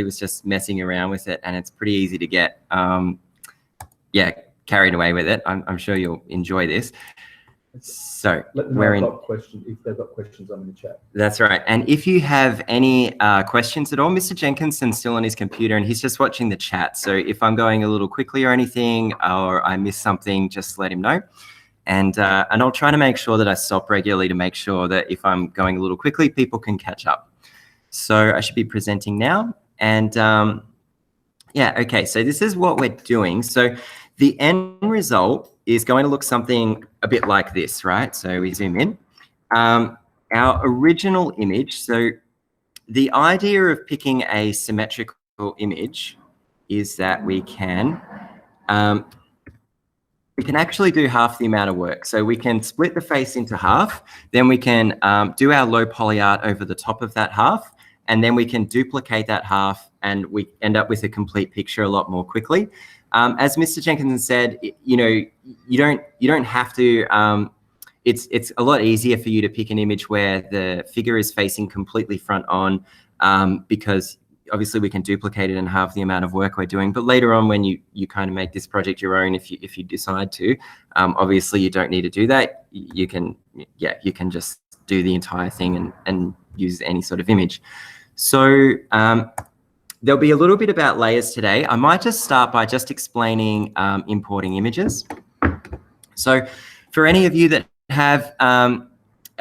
was just messing around with it, and it's pretty easy to get, carried away with it. I'm sure you'll enjoy this. So let them know if they've got questions on in the chat. That's right. And if you have any questions at all, Mr. Jenkinson's still on his computer and he's just watching the chat. So if I'm going a little quickly or anything, or I miss something, just let him know. And I'll try to make sure that I stop regularly to make sure that if I'm going a little quickly, people can catch up. So I should be presenting now. And okay, so this is what we're doing. So the end result is going to look something a bit like this, right? So we zoom in. Our original image, so the idea of picking a symmetrical image is that we can actually do half the amount of work. So we can split the face into half, then we can do our low poly art over the top of that half, and then we can duplicate that half and we end up with a complete picture a lot more quickly. As Mr. Jenkinson said, you know, you don't have to. It's a lot easier for you to pick an image where the figure is facing completely front on, because obviously we can duplicate it in half the amount of work we're doing. But later on, when you kind of make this project your own, if you decide to, obviously you don't need to do that. You can just do the entire thing and use any sort of image. So there'll be a little bit about layers today. I might just start by just explaining importing images. So for any of you that have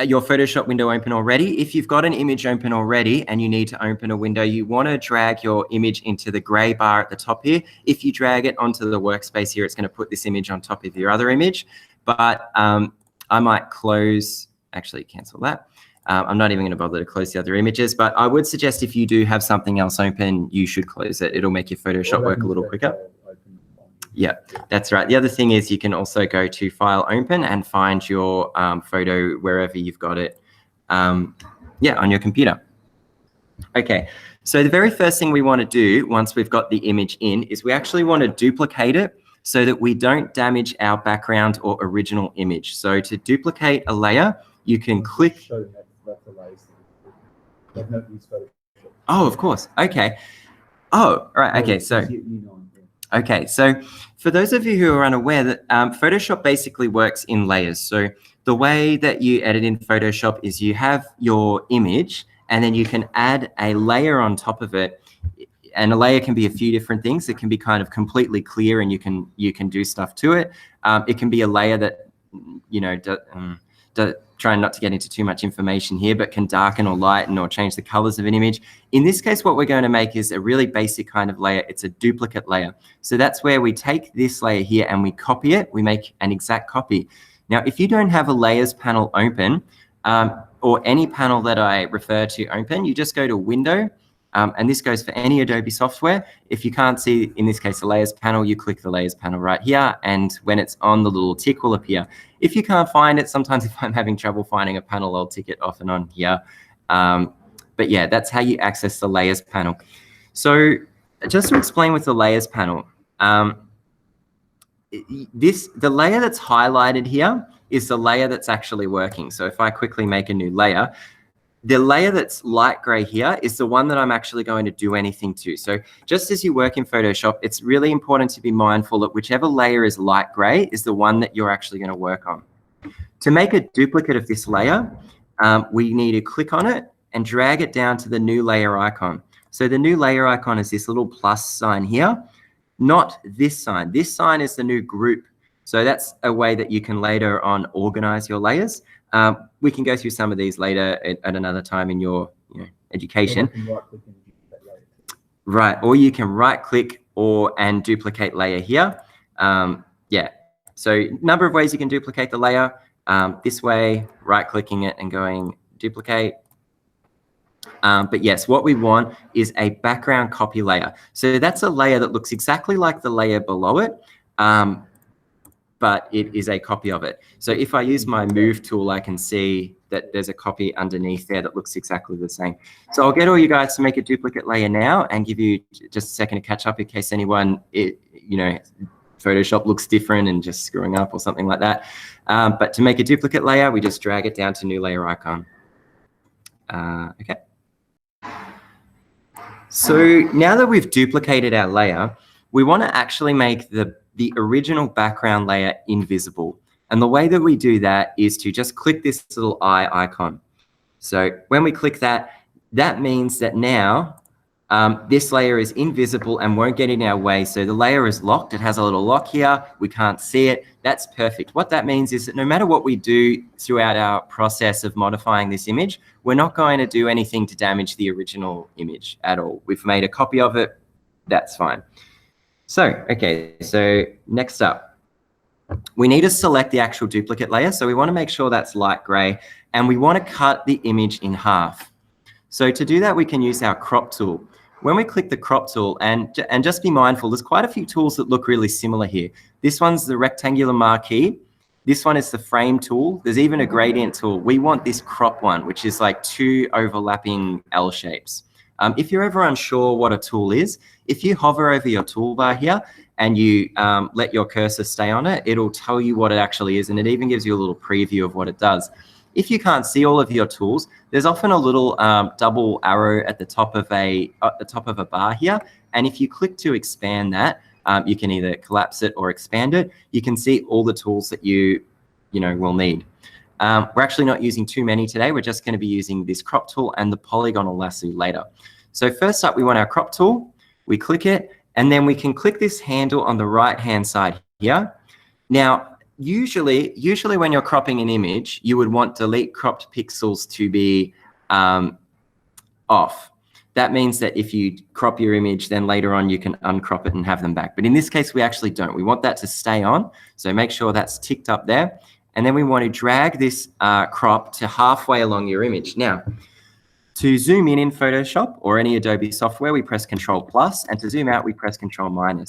your Photoshop window open already, if you've got an image open already and you need to open a window, you want to drag your image into the gray bar at the top here. If you drag it onto the workspace here, it's going to put this image on top of your other image. But I might cancel that. I'm not even going to bother to close the other images, but I would suggest if you do have something else open, you should close it. It'll make your Photoshop work a little quicker. Yeah, that's right. The other thing is you can also go to File, Open, and find your photo wherever you've got it, on your computer. Okay, so the very first thing we want to do once we've got the image in is we actually want to duplicate it so that we don't damage our background or original image. So to duplicate a layer, you can click. Oh, of course. Okay. Oh, right. Okay. So, for those of you who are unaware, that Photoshop basically works in layers. So the way that you edit in Photoshop is you have your image and then you can add a layer on top of it. And a layer can be a few different things. It can be kind of completely clear and you can do stuff to it. It can be a layer that, you know, trying not to get into too much information here, but can darken or lighten or change the colors of an image. In this case, what we're going to make is a really basic kind of layer. It's a duplicate layer. So that's where we take this layer here and we copy it. We make an exact copy. Now, if you don't have a layers panel open, or any panel that I refer to open, you just go to Window, and this goes for any Adobe software. If you can't see, in this case, the layers panel, you click the layers panel right here. And when it's on, the little tick will appear. If you can't find it, sometimes if I'm having trouble finding a panel, I'll tick it off and on here. But yeah, that's how you access the layers panel. So just to explain with the layers panel, the layer that's highlighted here is the layer that's actually working. So if I quickly make a new layer, the layer that's light gray here is the one that I'm actually going to do anything to. So just as you work in Photoshop, it's really important to be mindful that whichever layer is light gray is the one that you're actually going to work on. To make a duplicate of this layer, we need to click on it and drag it down to the new layer icon. So the new layer icon is this little plus sign here, not this sign. This sign is the new group. So that's a way that you can later on organize your layers. We can go through some of these later at another time in your education. Right, or you can right click and duplicate layer here. So number of ways you can duplicate the layer. This way, right clicking it and going duplicate. But yes, what we want is a background copy layer. So that's a layer that looks exactly like the layer below it, but it is a copy of it. So if I use my move tool, I can see that there's a copy underneath there that looks exactly the same. So I'll get all you guys to make a duplicate layer now and give you just a second to catch up in case anyone, Photoshop looks different and just screwing up or something like that. But to make a duplicate layer, we just drag it down to new layer icon. Okay. So now that we've duplicated our layer, we want to actually make the original background layer invisible. And the way that we do that is to just click this little eye icon. So when we click that, that means that now this layer is invisible and won't get in our way. So the layer is locked. It has a little lock here. We can't see it. That's perfect. What that means is that no matter what we do throughout our process of modifying this image, we're not going to do anything to damage the original image at all. We've made a copy of it. That's fine. So, okay, so next up, we need to select the actual duplicate layer. So we want to make sure that's light gray, and we want to cut the image in half. So to do that, we can use our crop tool. When we click the crop tool, and just be mindful, there's quite a few tools that look really similar here. This one's the rectangular marquee. This one is the frame tool. There's even a gradient tool. We want this crop one, which is like 2 overlapping L shapes. If you're ever unsure what a tool is, if you hover over your toolbar here and you let your cursor stay on it, it'll tell you what it actually is, and it even gives you a little preview of what it does. If you can't see all of your tools, there's often a little double arrow at the top of a bar here, and if you click to expand that, you can either collapse it or expand it. You can see all the tools that you will need. We're actually not using too many today. We're just going to be using this crop tool and the polygonal lasso later. So first up, we want our crop tool. We click it, and then we can click this handle on the right-hand side here. Now, usually when you're cropping an image, you would want delete cropped pixels to be off. That means that if you crop your image, then later on you can uncrop it and have them back. But in this case, we actually don't. We want that to stay on. So make sure that's ticked up there. And then we want to drag this crop to halfway along your image. Now, to zoom in Photoshop or any Adobe software, we press Control+, and to zoom out, we press Control-.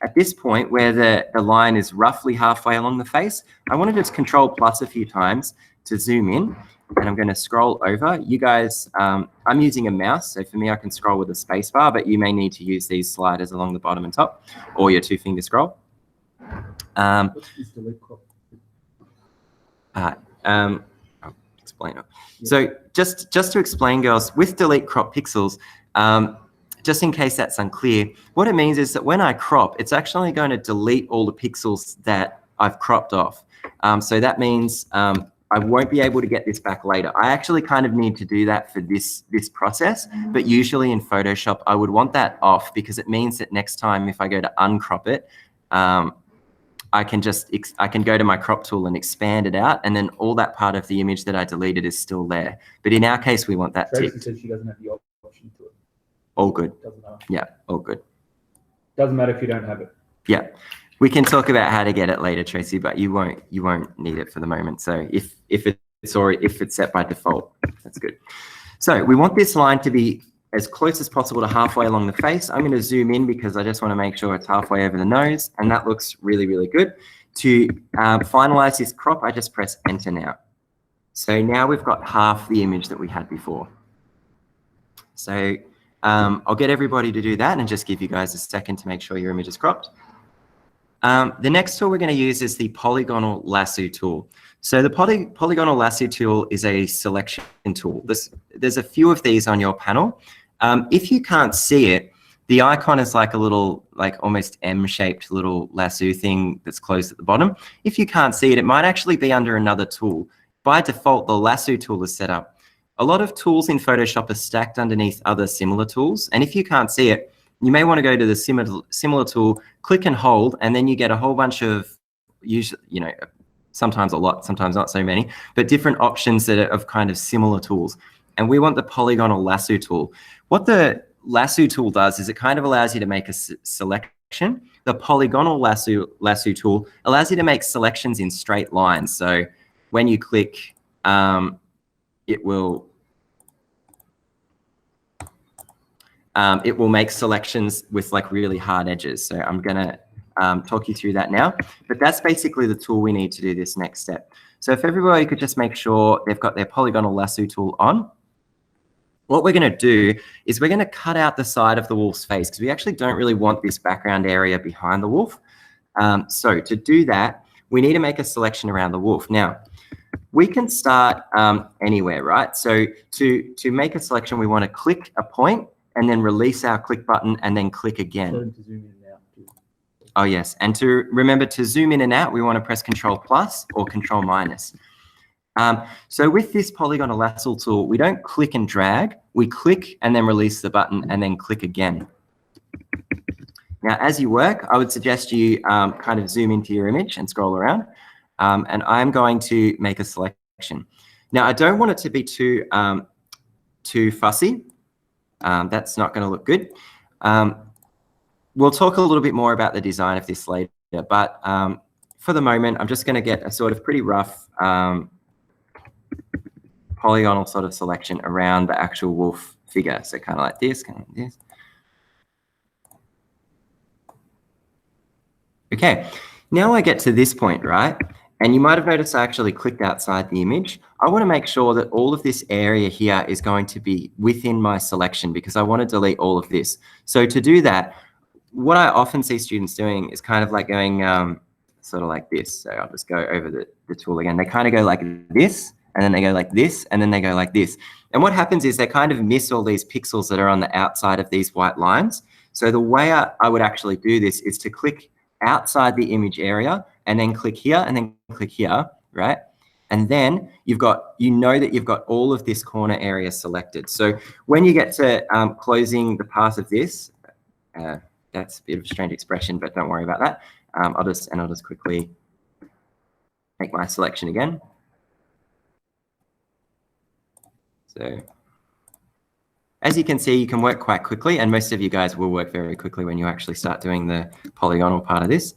At this point, where the line is roughly halfway along the face, I want to just Control+ a few times to zoom in, and I'm going to scroll over. You guys, I'm using a mouse, so for me, I can scroll with a space bar, but you may need to use these sliders along the bottom and top, or your 2-finger scroll. I'll explain it. Yeah. So just to explain, girls, with delete crop pixels, just in case that's unclear, what it means is that when I crop, it's actually going to delete all the pixels that I've cropped off. So that means I won't be able to get this back later. I actually kind of need to do that for this process, but usually in Photoshop, I would want that off because it means that next time if I go to uncrop it, I can go to my crop tool and expand it out, and then all that part of the image that I deleted is still there. But in our case, we want that ticked. Tracy says she doesn't have the option to it. All good. Doesn't matter. Yeah, all good. Doesn't matter if you don't have it. Yeah, we can talk about how to get it later, Tracy, but you won't need it for the moment. So if it's set by default, that's good. So we want this line to be as close as possible to halfway along the face. I'm going to zoom in because I just want to make sure it's halfway over the nose, and that looks really, really good. To finalize this crop, I just press Enter now. So now we've got half the image that we had before. So I'll get everybody to do that and just give you guys a second to make sure your image is cropped. The next tool we're going to use is the polygonal lasso tool. So the polygonal lasso tool is a selection tool. There's a few of these on your panel. If you can't see it, the icon is like a little, like almost M-shaped little lasso thing that's closed at the bottom. If you can't see it, it might actually be under another tool. By default, the lasso tool is set up. A lot of tools in Photoshop are stacked underneath other similar tools. And if you can't see it, you may want to go to the similar tool, click and hold, and then you get a whole bunch of, usually, sometimes a lot, sometimes not so many, but different options that are of kind of similar tools. And we want the polygonal lasso tool. What the lasso tool does is it kind of allows you to make a selection. The polygonal lasso tool allows you to make selections in straight lines. So when you click, it will make selections with like really hard edges. So I'm gonna talk you through that now, but that's basically the tool we need to do this next step. So if everybody could just make sure they've got their polygonal lasso tool on. What we're gonna do is we're gonna cut out the side of the wolf's face because we actually don't really want this background area behind the wolf. So to do that, we need to make a selection around the wolf. Now, we can start anywhere, right? So to make a selection, we wanna click a point and then release our click button and then click again. Tell them to zoom in and out too. Oh yes, and to remember to zoom in and out, we want to press Control plus or Control minus. So with this polygonal lasso tool, we don't click and drag, we click and then release the button and then click again. Now, as you work, I would suggest you kind of zoom into your image and scroll around. And I'm going to make a selection. Now, I don't want it to be too fussy. That's not going to look good. We'll talk a little bit more about the design of this later, but for the moment, I'm just going to get a sort of pretty rough polygonal sort of selection around the actual wolf figure. So kind of like this, kind of like this. Okay, now I get to this point, right? And you might have noticed I actually clicked outside the image. I want to make sure that all of this area here is going to be within my selection because I want to delete all of this. So to do that, what I often see students doing is kind of like going sort of like this. So I'll just go over the tool again. They kind of go like this, and then they go like this, and then they go like this. And what happens is they kind of miss all these pixels that are on the outside of these white lines. So the way I would actually do this is to click outside the image area and then click here and then click here, right? And then you've got, you know that you've got all of this corner area selected. So when you get to closing the path of this, that's a bit of a strange expression, but don't worry about that. I'll just quickly make my selection again. So as you can see, you can work quite quickly, and most of you guys will work very quickly when you actually start doing the polygonal part of this.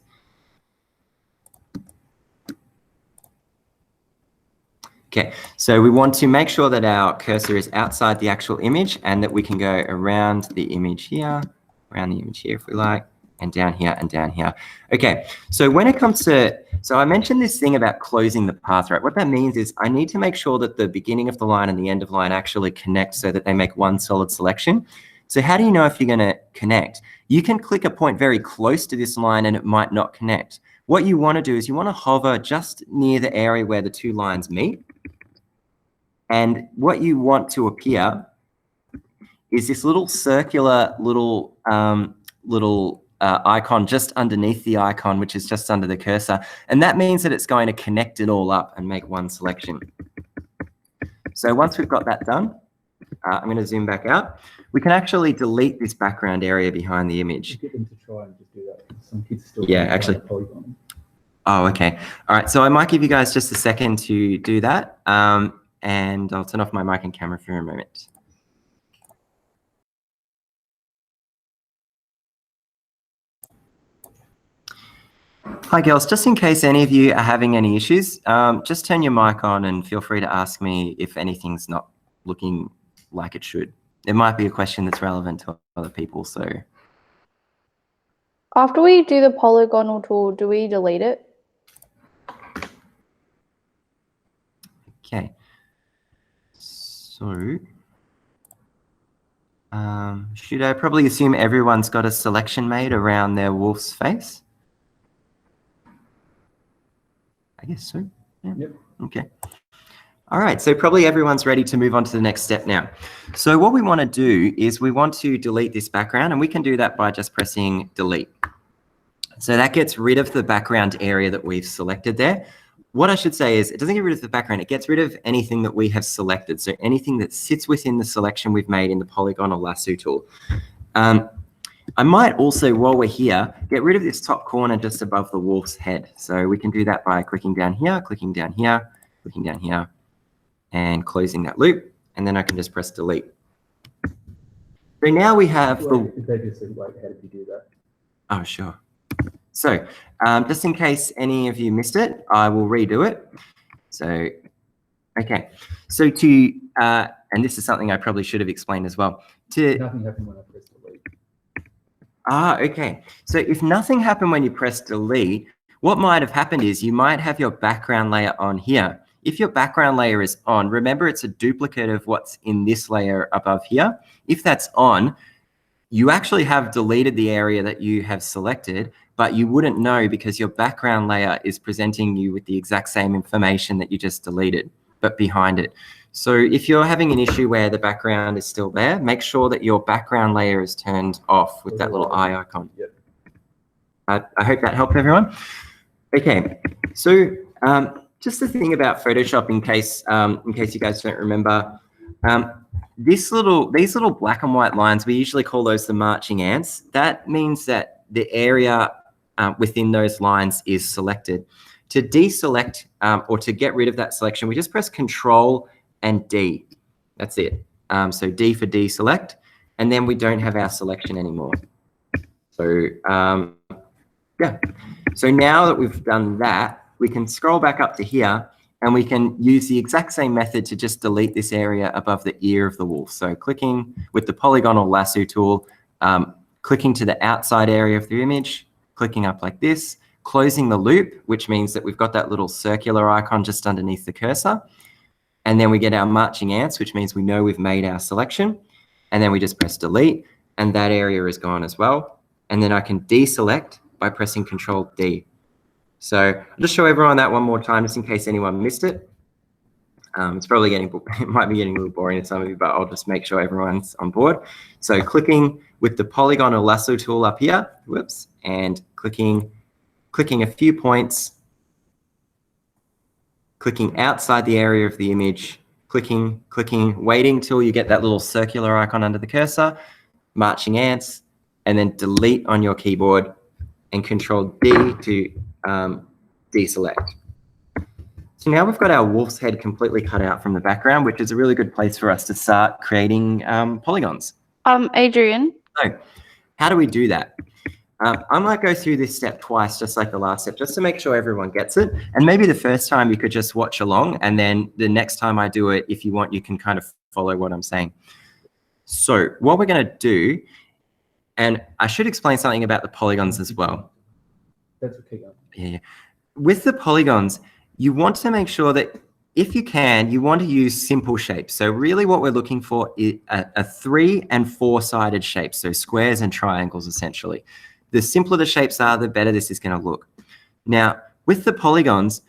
Okay, so we want to make sure that our cursor is outside the actual image and that we can go around the image here if we like, and down here and down here. Okay, so when it comes to, so I mentioned this thing about closing the path, right? What that means is I need to make sure that the beginning of the line and the end of the line actually connect so that they make one solid selection. So how do you know if you're going to connect? You can click a point very close to this line and it might not connect. What you want to do is you want to hover just near the area where the two lines meet. And what you want to appear is this little circular little icon just underneath the icon, which is just under the cursor. And that means that it's going to connect it all up and make one selection. So once we've got that done, I'm going to zoom back out. We can actually delete this background area behind the image. Get them to try and just do that. Some kids still actually. Polygon. Oh, okay. All right. So I might give you guys just a second to do that. And I'll turn off my mic and camera for a moment. Hi girls, just in case any of you are having any issues, just turn your mic on and feel free to ask me if anything's not looking like it should. It might be a question that's relevant to other people, so. After we do the polygonal tool, do we delete it? Okay. So, should I probably assume everyone's got a selection made around their wolf's face? I guess so. Yeah. Yep. Okay. All right. So probably everyone's ready to move on to the next step now. So what we want to do is we want to delete this background, and we can do that by just pressing delete. So that gets rid of the background area that we've selected there. What I should say is it doesn't get rid of the background. It gets rid of anything that we have selected. So anything that sits within the selection we've made in the polygonal lasso tool. I might also, while we're here, get rid of this top corner just above the wolf's head. So we can do that by clicking down here, clicking down here, clicking down here, and closing that loop. And then I can just press delete. So now we have the... They just said, like, how did you do that? Oh, sure. So just in case any of you missed it, I will redo it. So, okay. So to, and this is something I probably should have explained as well. Nothing happened when I pressed delete. Ah, okay. So if nothing happened when you press delete, what might have happened is you might have your background layer on here. If your background layer is on, remember it's a duplicate of what's in this layer above here. If that's on, you actually have deleted the area that you have selected, but you wouldn't know because your background layer is presenting you with the exact same information that you just deleted. but behind it. So if you're having an issue where the background is still there, make sure that your background layer is turned off with that little eye icon. Yep. I hope that helped everyone. Okay, so just the thing about Photoshop, in case you guys don't remember, these little black and white lines, we usually call those the marching ants. That means that the area within those lines is selected. To deselect or to get rid of that selection, we just press Control and D. That's it. So D for deselect, and then we don't have our selection anymore. So yeah. So now that we've done that, we can scroll back up to here and we can use the exact same method to just delete this area above the ear of the wolf. So clicking with the polygonal lasso tool, clicking to the outside area of the image, clicking up like this, closing the loop, which means that we've got that little circular icon just underneath the cursor. And then we get our marching ants, which means we know we've made our selection. And then we just press delete and that area is gone as well. And then I can deselect by pressing Control D. So I'll just show everyone that one more time, just in case anyone missed it. It's probably it might be getting a little boring to some of you, but I'll just make sure everyone's on board. So clicking with the polygonal lasso tool up here, whoops, and clicking a few points, clicking outside the area of the image, clicking, waiting till you get that little circular icon under the cursor, marching ants, and then delete on your keyboard and Control D to deselect. So now we've got our wolf's head completely cut out from the background, which is a really good place for us to start creating polygons. Adrian, So how do we do that? I might go through this step twice, just like the last step, just to make sure everyone gets it. And maybe the first time you could just watch along, and then the next time I do it, if you want, you can kind of follow what I'm saying. So what we're going to do, and I should explain something about the polygons as well. That's okay. Yeah. With the polygons, you want to make sure that if you can, you want to use simple shapes. So really what we're looking for is a 3- and 4-sided shape. So squares and triangles, essentially. The simpler the shapes are, the better this is going to look. Now, with the polygons,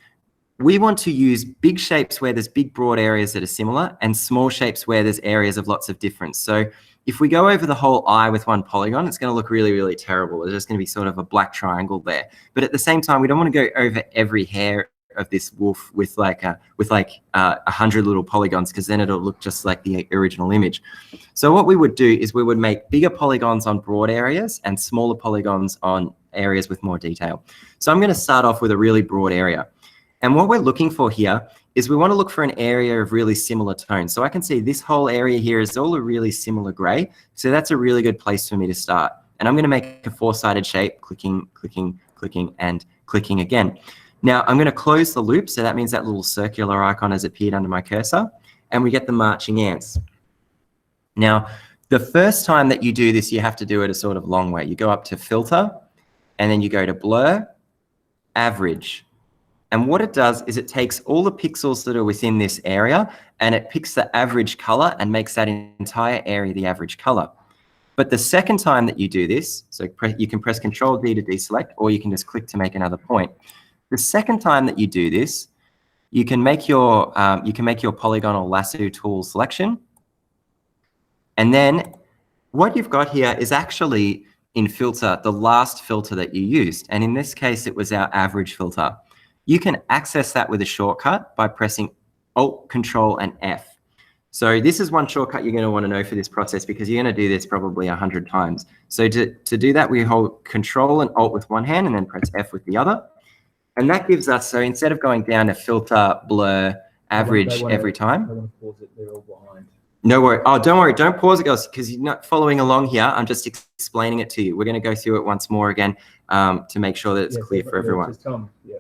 we want to use big shapes where there's big, broad areas that are similar and small shapes where there's areas of lots of difference. So if we go over the whole eye with one polygon, it's going to look really, really terrible. There's just going to be sort of a black triangle there. But at the same time, we don't want to go over every hair of this wolf with like 100 little polygons, because then it'll look just like the original image. So what we would do is we would make bigger polygons on broad areas and smaller polygons on areas with more detail. So I'm going to start off with a really broad area. And what we're looking for here is we want to look for an area of really similar tones. So I can see this whole area here is all a really similar gray. So that's a really good place for me to start. And I'm going to make a 4-sided shape, clicking, and clicking again. Now I'm going to close the loop. So that means that little circular icon has appeared under my cursor, and we get the marching ants. Now, the first time that you do this, you have to do it a sort of long way. You go up to Filter, and then you go to Blur, Average. And what it does is it takes all the pixels that are within this area and it picks the average color and makes that entire area the average color. But the second time that you do this, so you can press Control D to deselect, or you can just click to make another point. The second time that you do this, you can make your polygonal lasso tool selection. And then what you've got here is actually in Filter, the last filter that you used. And in this case, it was our average filter. You can access that with a shortcut by pressing Alt, Control, and F. So this is one shortcut you're going to want to know for this process, because you're going to do this probably 100 times. So to do that, we hold Control and Alt with one hand and then press F with the other. And that gives us, so instead of going down to Filter, Blur, Average every time. I want to pause it, they're all behind. No worry. Oh, don't worry. Don't pause it, guys, because you're not following along here. I'm just explaining it to you. We're going to go through it once more again to make sure that it's clear for everyone. Just tell them, yeah.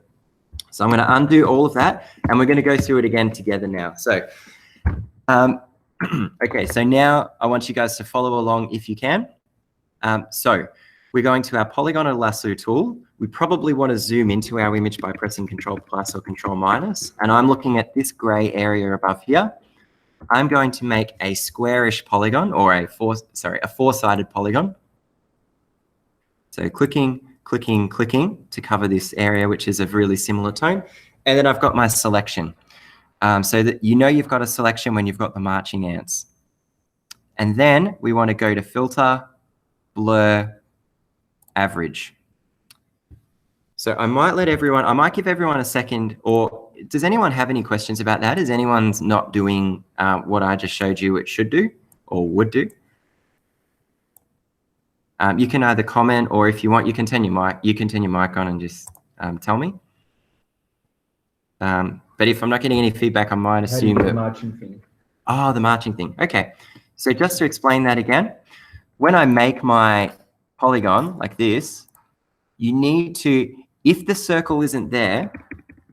So I'm going to undo all of that, and we're going to go through it again together now. So, okay, so now I want you guys to follow along if you can. So we're going to our polygonal lasso tool. We probably want to zoom into our image by pressing Control+ or Control-, and I'm looking at this gray area above here. I'm going to make a squarish polygon, or a 4-sided polygon. So clicking to cover this area, which is of really similar tone. And then I've got my selection. so that you know you've got a selection when you've got the marching ants. And then we want to go to filter, blur, average. So I might give everyone a second, or does anyone have any questions about that? Is anyone's not doing what I just showed you it should do or would do? You can either comment, or if you want, you can turn your mic on and just tell me. But if I'm not getting any feedback, I might assume the that. marching thing. Oh, the marching thing. Okay. So just to explain that again, when I make my polygon like this, you need to, if the circle isn't there,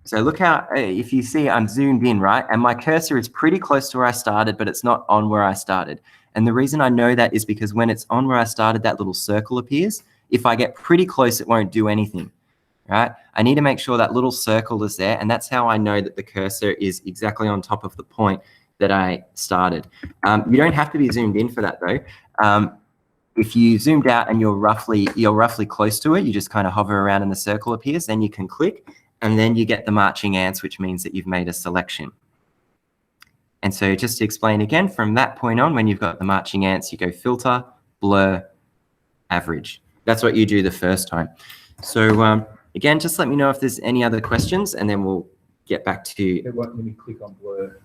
so look how, if you see I'm zoomed in, right? And my cursor is pretty close to where I started, but it's not on where I started. And the reason I know that is because when it's on where I started, that little circle appears. If I get pretty close, it won't do anything, right? I need to make sure that little circle is there. And that's how I know that the cursor is exactly on top of the point that I started. You don't have to be zoomed in for that though. If you zoomed out and you're roughly close to it, you just kind of hover around and the circle appears, then you can click, and then you get the marching ants, which means that you've made a selection. And so just to explain again, from that point on, when you've got the marching ants, you go filter, blur, average. That's what you do the first time. So again, just let me know if there's any other questions, and then we'll get back to. It won't let me click on blur.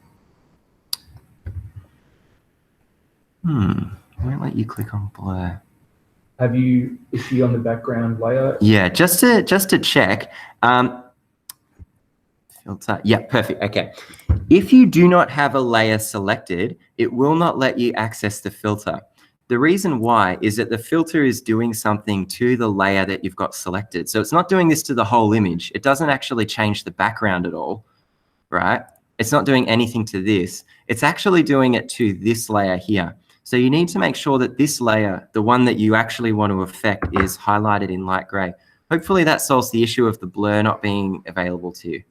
Won't let you click on blur. Is she on the background layer? Yeah, just to check. Filter. Yeah, perfect. Okay. If you do not have a layer selected, it will not let you access the filter. The reason why is that the filter is doing something to the layer that you've got selected. So it's not doing this to the whole image. It doesn't actually change the background at all, right? It's not doing anything to this. It's actually doing it to this layer here. So you need to make sure that this layer, the one that you actually want to affect, is highlighted in light gray. Hopefully that solves the issue of the blur not being available to you.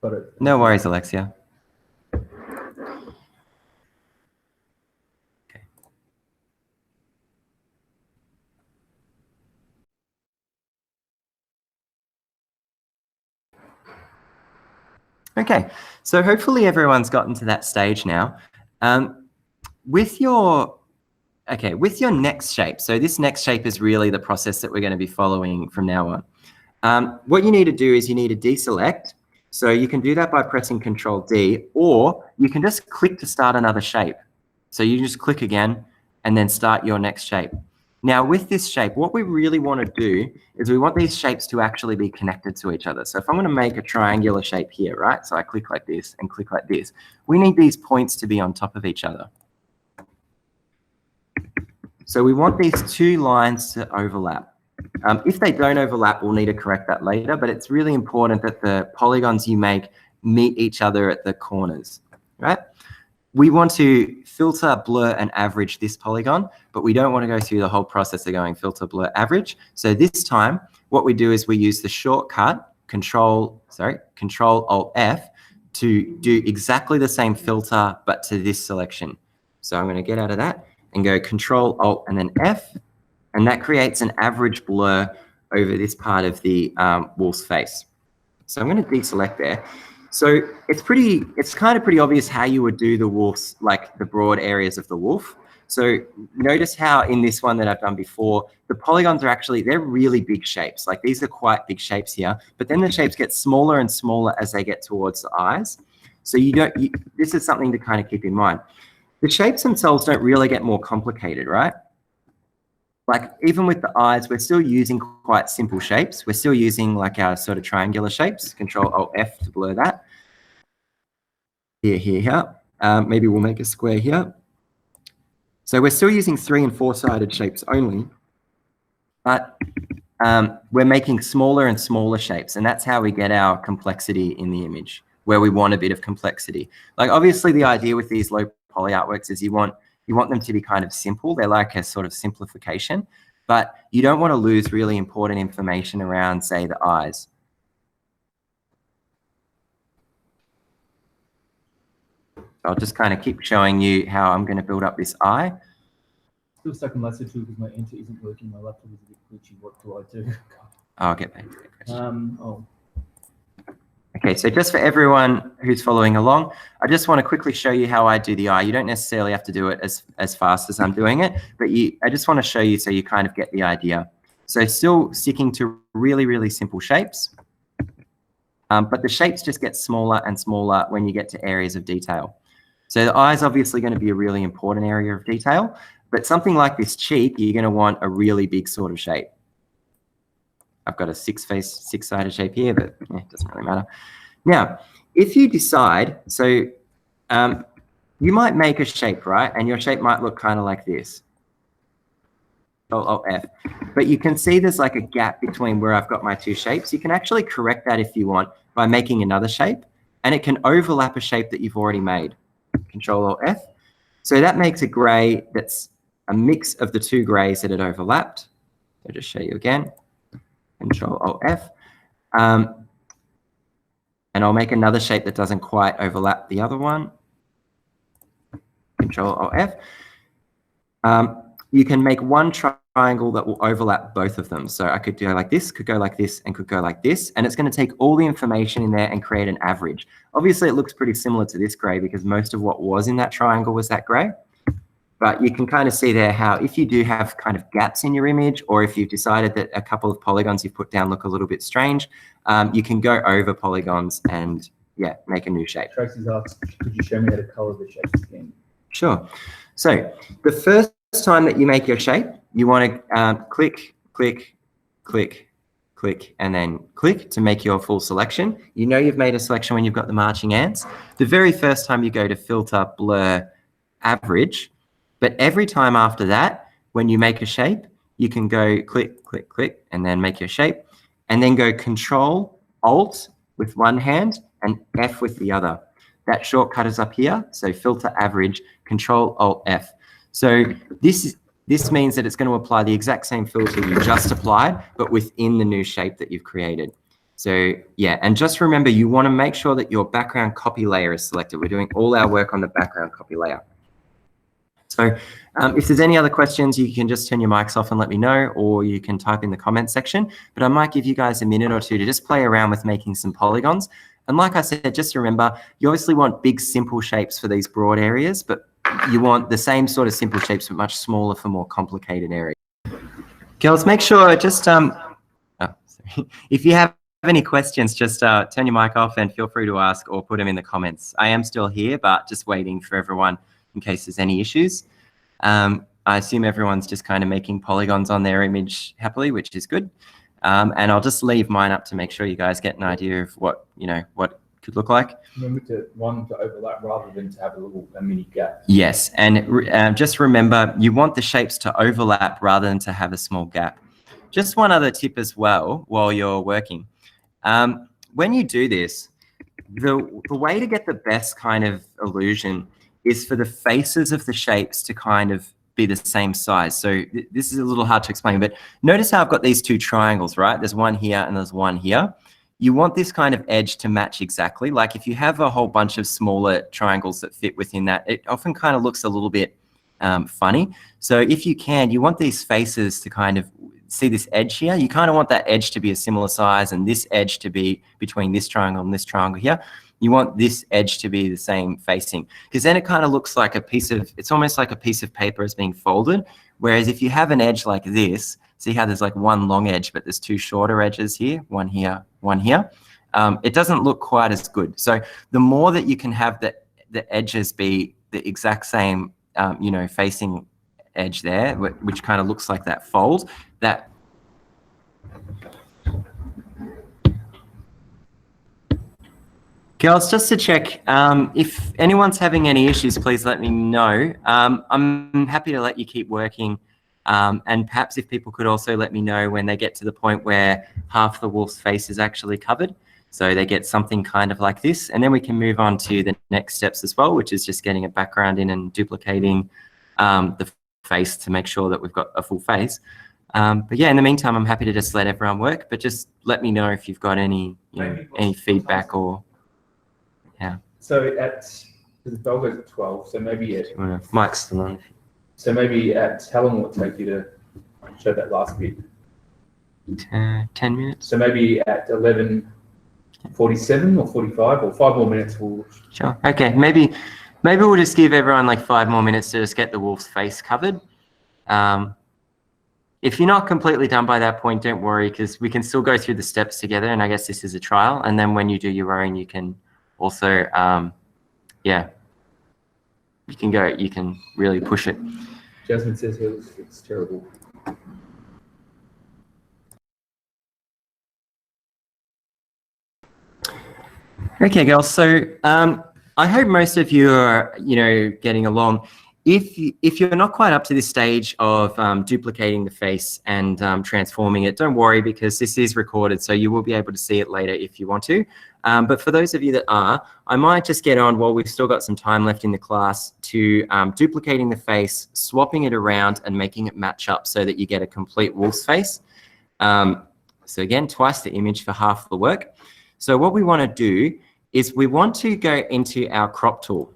Got it. No worries, Alexia. Okay, so hopefully everyone's gotten to that stage now. With your next shape, so this next shape is really the process that we're going to be following from now on. What you need to do is you need to deselect. So you can do that by pressing Control D, or you can just click to start another shape. So you just click again and then start your next shape. Now with this shape, what we really want to do is we want these shapes to actually be connected to each other. So if I'm going to make a triangular shape here, right? So I click like this and click like this. We need these points to be on top of each other. So we want these two lines to overlap. If they don't overlap, we'll need to correct that later, but it's really important that the polygons you make meet each other at the corners, right? We want to filter, blur, and average this polygon, but we don't want to go through the whole process of going filter, blur, average. So this time, what we do is we use the shortcut, Control Alt F, to do exactly the same filter, but to this selection. So I'm going to get out of that and go Control Alt and then F, and that creates an average blur over this part of the wolf's face. So I'm going to deselect there. So it's kind of pretty obvious how you would do the wolf's, like the broad areas of the wolf. So notice how in this one that I've done before, the polygons are actually, they're really big shapes. Like these are quite big shapes here, but then the shapes get smaller and smaller as they get towards the eyes. So this is something to kind of keep in mind. The shapes themselves don't really get more complicated, right? Like even with the eyes, we're still using quite simple shapes. We're still using like our sort of triangular shapes. Control Alt F to blur that. Here. Maybe we'll make a square here. So we're still using 3- and 4-sided shapes only, but we're making smaller and smaller shapes, and that's how we get our complexity in the image, where we want a bit of complexity. Like obviously the idea with these low poly artworks is you want them to be kind of simple. They're like a sort of simplification, but you don't want to lose really important information around, say, the eyes. I'll just kind of keep showing you how I'm going to build up this eye. Still stuck in lasso tool because my enter isn't working. My laptop is a bit glitchy. What do I do? Oh, I'll get back to that question. Oh, Okay, so just for everyone who's following along, I just want to quickly show you how I do the eye. You don't necessarily have to do it as fast as I'm doing it, but I just want to show you so you kind of get the idea. So still sticking to really, really simple shapes, but the shapes just get smaller and smaller when you get to areas of detail. So the eye is obviously going to be a really important area of detail, but something like this cheek, you're going to want a really big sort of shape. I've got a six-sided shape here, but it doesn't really matter. Now, if you decide, so you might make a shape, right? And your shape might look kind of like this. Alt-F. But you can see there's like a gap between where I've got my two shapes. You can actually correct that if you want by making another shape, and it can overlap a shape that you've already made. Control-Alt-F. So that makes a gray that's a mix of the two grays that had overlapped. I'll just show you again. Control-Alt-F. And I'll make another shape that doesn't quite overlap the other one. Control-Alt-F. You can make one triangle that will overlap both of them. So I could go like this, could go like this, and could go like this. And it's going to take all the information in there and create an average. Obviously, it looks pretty similar to this gray because most of what was in that triangle was that gray. But you can kind of see there how if you do have kind of gaps in your image, or if you've decided that a couple of polygons you've put down look a little bit strange, you can go over polygons and, yeah, make a new shape. Tracy's asked, could you show me how to color the shapes again? Sure. So the first time that you make your shape, you want to click, click, click, click, and then click to make your full selection. You know you've made a selection when you've got the marching ants. The very first time you go to filter, blur, average, but every time after that, when you make a shape, you can go click, click, click, and then make your shape, and then go Control, Alt with one hand and F with the other. That shortcut is up here. So filter, average, Control, Alt, F. So this means that it's going to apply the exact same filter you just applied, but within the new shape that you've created. So yeah, and just remember, you want to make sure that your background copy layer is selected. We're doing all our work on the background copy layer. So if there's any other questions, you can just turn your mics off and let me know, or you can type in the comment section. But I might give you guys a minute or two to just play around with making some polygons. And like I said, just remember, you obviously want big, simple shapes for these broad areas, but you want the same sort of simple shapes, but much smaller for more complicated areas. Girls, make sure just, if you have any questions, just turn your mic off and feel free to ask or put them in the comments. I am still here, but just waiting for everyone in case there's any issues. I assume everyone's just kind of making polygons on their image happily, which is good. And I'll just leave mine up to make sure you guys get an idea of what, what it could look like. Remember to want to overlap rather than to have a mini gap. Yes, and just remember, you want the shapes to overlap rather than to have a small gap. Just one other tip as well while you're working. When you do this, the way to get the best kind of illusion is for the faces of the shapes to kind of be the same size. So this is a little hard to explain, but notice how I've got these two triangles, right? There's one here and there's one here. You want this kind of edge to match exactly. Like if you have a whole bunch of smaller triangles that fit within that, it often kind of looks a little bit funny. So if you can, you want these faces to kind of see this edge here. You kind of want that edge to be a similar size and this edge to be between this triangle and this triangle here. You want this edge to be the same facing, because then it kind of looks like a piece of, it's almost like a piece of paper is being folded. Whereas if you have an edge like this, see how there's like one long edge, but there's two shorter edges here, one here, one here. It doesn't look quite as good. So the more that you can have the edges be the exact same, facing edge there, which kind of looks like that fold, that girls, just to check, if anyone's having any issues, please let me know. I'm happy to let you keep working. And perhaps if people could also let me know when they get to the point where half the wolf's face is actually covered. So they get something kind of like this. And then we can move on to the next steps as well, which is just getting a background in and duplicating the face to make sure that we've got a full face. But yeah, in the meantime, I'm happy to just let everyone work, but just let me know if you've got any, any feedback or, yeah. So the bell goes at 12, so maybe Mike's still on. So maybe how long will it take you to show that last bit? 10 minutes. So maybe at 11:47 or 45 or 5 more minutes will. Sure. Okay. Maybe we'll just give everyone like 5 more minutes to just get the wolf's face covered. If you're not completely done by that point, don't worry, because we can still go through the steps together. And I guess this is a trial. And then when you do your own, you can also, yeah, you can really push it. Jasmine says it's terrible. Okay, girls. So I hope most of you are, getting along. If you're not quite up to this stage of duplicating the face and transforming it, don't worry, because this is recorded, so you will be able to see it later if you want to. But for those of you that are, I might just get on while we've still got some time left in the class to duplicating the face, swapping it around and making it match up so that you get a complete wolf's face. So again, twice the image for half the work. So what we want to do is we want to go into our crop tool.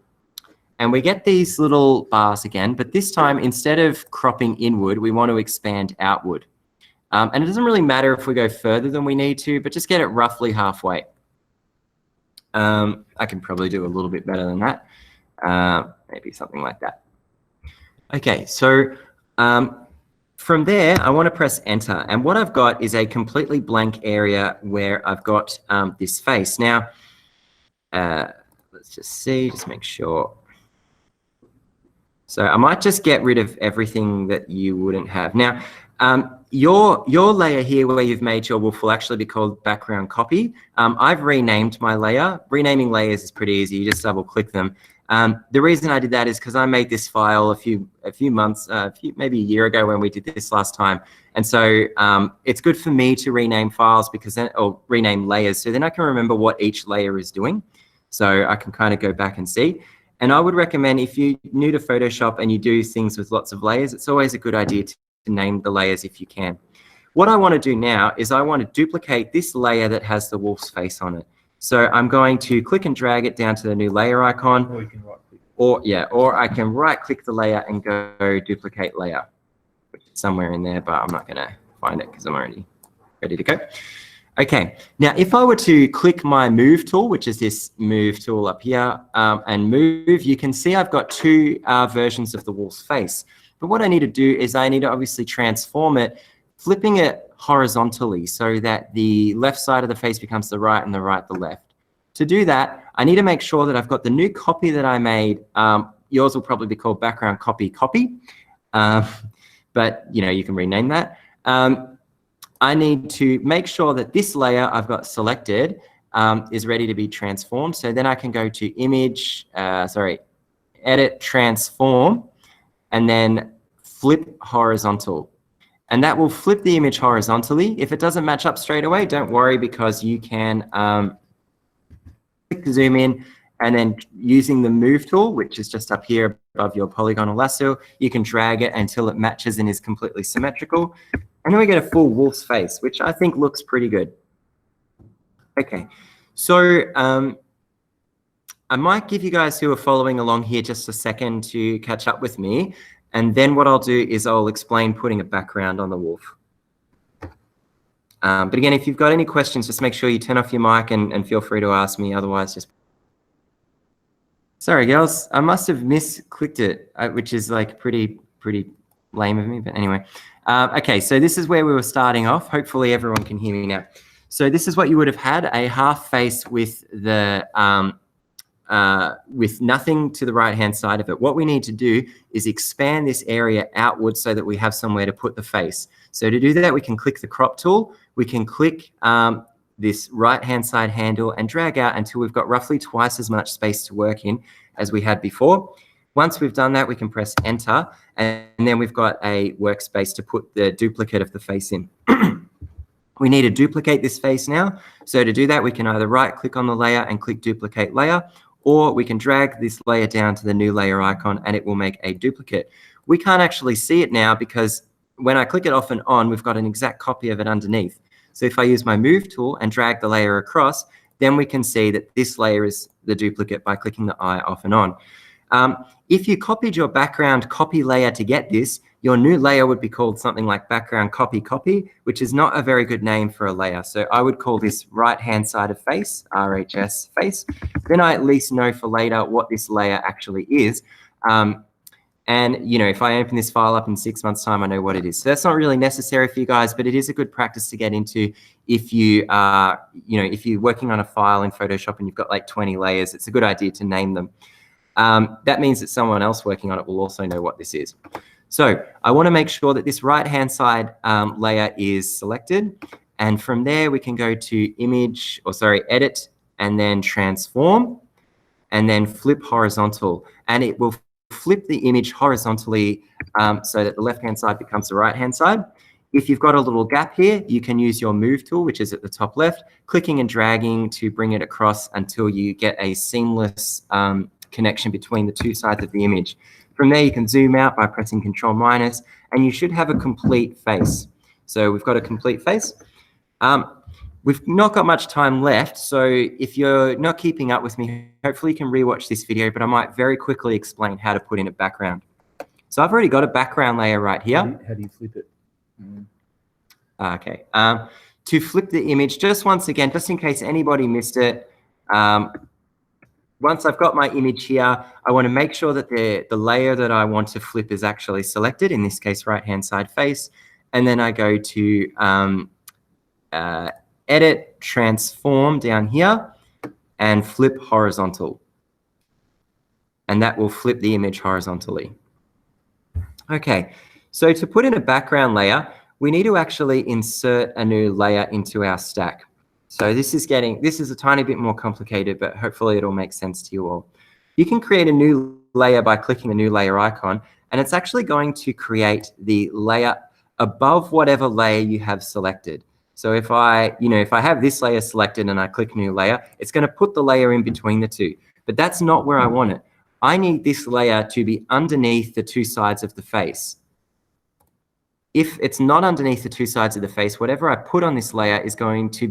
And we get these little bars again, but this time, instead of cropping inward, we want to expand outward. And it doesn't really matter if we go further than we need to, but just get it roughly halfway. I can probably do a little bit better than that. Maybe something like that. Okay, so from there, I want to press enter. And what I've got is a completely blank area where I've got this face. Now, let's just see, just make sure. So I might just get rid of everything that you wouldn't have. Now, your layer here where you've made your wolf will actually be called background copy. I've renamed my layer. Renaming layers is pretty easy. You just double click them. The reason I did that is because I made this file a few months, maybe a year ago when we did this last time. And so it's good for me to rename files or rename layers. So then I can remember what each layer is doing. So I can kind of go back and see. And I would recommend, if you're new to Photoshop and you do things with lots of layers, it's always a good idea to name the layers if you can. What I want to do now is I want to duplicate this layer that has the wolf's face on it. So I'm going to click and drag it down to the new layer icon. Or you can right click. Or I can right click the layer and go duplicate layer, which is somewhere in there, but I'm not going to find it because I'm already ready to go. Okay, now if I were to click my move tool, which is this move tool up here, and move, you can see I've got two versions of the wolf's face. But what I need to do is I need to obviously transform it, flipping it horizontally so that the left side of the face becomes the right and the right the left. To do that, I need to make sure that I've got the new copy that I made. Yours will probably be called background copy. But you can rename that. I need to make sure that this layer I've got selected is ready to be transformed. So then I can go to image, edit, transform, and then flip horizontal. And that will flip the image horizontally. If it doesn't match up straight away, don't worry, because you can click zoom in, and then using the move tool, which is just up here above your polygonal lasso, you can drag it until it matches and is completely symmetrical. And then we get a full wolf's face, which I think looks pretty good. Okay, so I might give you guys who are following along here just a second to catch up with me. And then what I'll do is I'll explain putting a background on the wolf. But again, if you've got any questions, just make sure you turn off your mic and feel free to ask me. Otherwise, just... Sorry, girls, I must have misclicked it, which is like pretty lame of me, but anyway. Okay, so this is where we were starting off. Hopefully everyone can hear me now. So this is what you would have had, a half face with the with nothing to the right-hand side of it. What we need to do is expand this area outward so that we have somewhere to put the face. So to do that, we can click the crop tool. We can click this right-hand side handle and drag out until we've got roughly twice as much space to work in as we had before. Once we've done that, we can press enter, and then we've got a workspace to put the duplicate of the face in. We need to duplicate this face now. So to do that, we can either right-click on the layer and click duplicate layer, or we can drag this layer down to the new layer icon and it will make a duplicate. We can't actually see it now because when I click it off and on, we've got an exact copy of it underneath. So if I use my move tool and drag the layer across, then we can see that this layer is the duplicate by clicking the eye off and on. If you copied your background copy layer to get this, your new layer would be called something like background copy, which is not a very good name for a layer. So I would call this right-hand side of face, RHS face. Then I at least know for later what this layer actually is. And, you know, if I open this file up in 6 months' time, I know what it is. So that's not really necessary for you guys, but it is a good practice to get into if you are, you know, if you're working on a file in Photoshop and you've got like 20 layers, it's a good idea to name them. That means that someone else working on it will also know what this is. So I want to make sure that this right-hand side layer is selected. And from there, we can go to edit, and then transform, and then flip horizontal. And it will flip the image horizontally so that the left-hand side becomes the right-hand side. If you've got a little gap here, you can use your move tool, which is at the top left, clicking and dragging to bring it across until you get a seamless connection between the two sides of the image. From there, you can zoom out by pressing Control-, and you should have a complete face. So we've got a complete face. We've not got much time left, so if you're not keeping up with me, hopefully you can rewatch this video, but I might very quickly explain how to put in a background. So I've already got a background layer right here. How do you flip it? Okay. To flip the image, just once again, just in case anybody missed it, once I've got my image here, I want to make sure that the layer that I want to flip is actually selected, in this case, right-hand side face. And then I go to edit, transform down here, and flip horizontal. And that will flip the image horizontally. Okay, so to put in a background layer, we need to actually insert a new layer into our stack. So this is a tiny bit more complicated, but hopefully it'll make sense to you all. You can create a new layer by clicking the new layer icon, and it's actually going to create the layer above whatever layer you have selected. So if I have this layer selected and I click new layer, it's going to put the layer in between the two, but that's not where I want it. I need this layer to be underneath the two sides of the face. If it's not underneath the two sides of the face, whatever I put on this layer is going to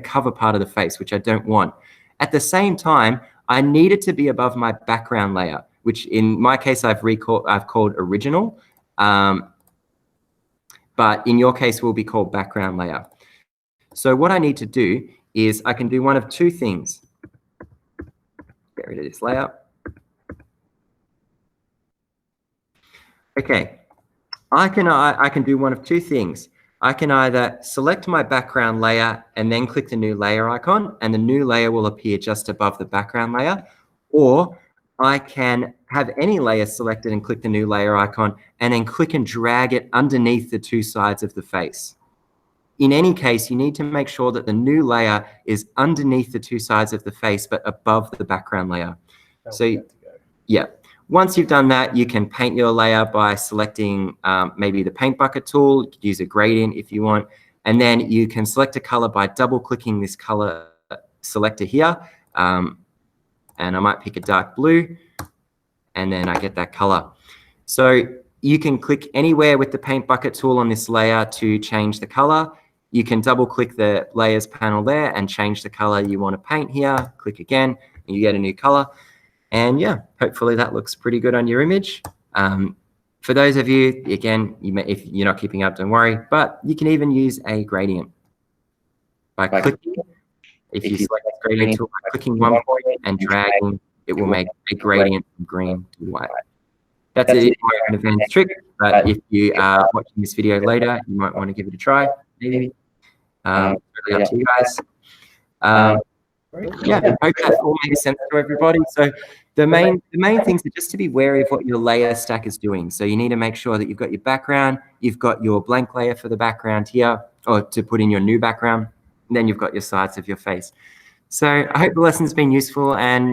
cover part of the face, which I don't want. At the same time, I need it to be above my background layer, which in my case I've called original, but in your case will be called background layer. So what I need to do is I can do one of two things. Get rid of this layer. Okay. I can do one of two things. I can either select my background layer and then click the new layer icon, and the new layer will appear just above the background layer, or I can have any layer selected and click the new layer icon and then click and drag it underneath the two sides of the face. In any case, you need to make sure that the new layer is underneath the two sides of the face, but above the background layer. So, yeah. Once you've done that, you can paint your layer by selecting maybe the paint bucket tool. You could use a gradient if you want. And then you can select a color by double-clicking this color selector here. And I might pick a dark blue, and then I get that color. So you can click anywhere with the paint bucket tool on this layer to change the color. You can double-click the layers panel there and change the color you want to paint here. Click again, and you get a new color. And yeah, hopefully that looks pretty good on your image. For those of you, again, if you're not keeping up, don't worry, but you can even use a gradient. By clicking, if you select the gradient tool, by clicking one point and dragging, it will make a gradient from green to white. That's it for an advanced trick, but if you are watching this video later, you might want to give it a try, maybe. Totally up to you guys. Yeah, I hope that all makes sense to everybody. So the main things are just to be wary of what your layer stack is doing. So you need to make sure that you've got your background, you've got your blank layer for the background here, or to put in your new background, and then you've got your sides of your face. So I hope the lesson's been useful, and